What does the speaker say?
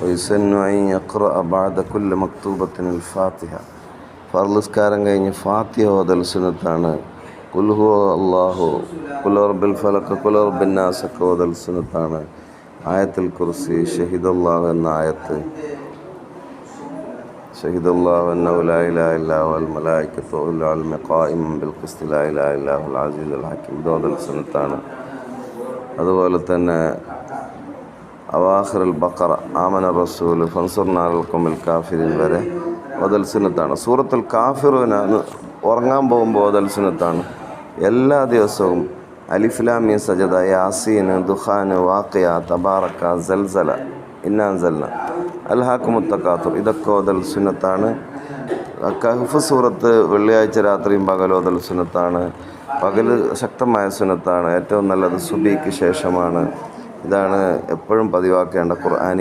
ويسن أن يقرأ بعد كل مكتوبة الفاتحة. ഫർളുസ്കാരം കഴിഞ്ഞ് ഫാത്തിഹ ഓതൽ സുന്നത്താണ്. ഖുൽ ഹുവ അല്ലാഹു, ഖുൽ റബ്ബിൽ ഫലഖ്, ഖുൽ റബ്ബിൻ നാസ് ഒക്കെ ഓതൽ സുന്നത്താണ്. ആയത്തുൽ കുർസി, ഷഹിദല്ലാഹു എന്ന ആയത്ത്, ഷഹിദല്ലാഹു അന്നഹു ലാ ഇലാഹ ഇല്ലാ ഹുവൽ മലായികത്തു ഉലുൽ ഇൽമി ഖായിമൻ ബിൽ ഖിസ്തി ലാ ഇലാഹ ഇല്ലാ ഹുവൽ അസീസുൽ ഹകീം ഇത് ഓതൽ സുന്നത്താണ്. അതുപോലെ തന്നെ അവാഖിറുൽ ബഖറ, ആമന റസൂൽ, ഫൻസുർനാ അലൽ ഖൗമിൽ കാഫിരീൻ വരെ ഓതൽ സുന്നത്താണ്. സൂറത്തുൽ കാഫിറൂന ഉറങ്ങാൻ പോകുമ്പോൾ ഓതൽ സുന്നത്താണ്. എല്ലാ ദിവസവും അലിഫ് ലാം മീം സജദ, യാസീൻ, ദുഖാൻ, വാഖിയ, തബാറക, സൽസല, ഇന്നാ അൻസൽന, അൽഹാക്കുമുത് തകാതുർ ഇതൊക്കെ ഓതൽ സുന്നത്താണ്. കഹ്ഫ് സൂറത്ത് വെള്ളിയാഴ്ച രാത്രിയും പകൽ ഓതൽ സുന്നത്താണ്. പകൽ ശക്തമായ സുന്നത്താണ്. ഏറ്റവും നല്ലത് സുബഹിക്ക് ശേഷമാണ്. ഇതാണ് എപ്പോഴും പതിവാക്കേണ്ട ഖുർആനി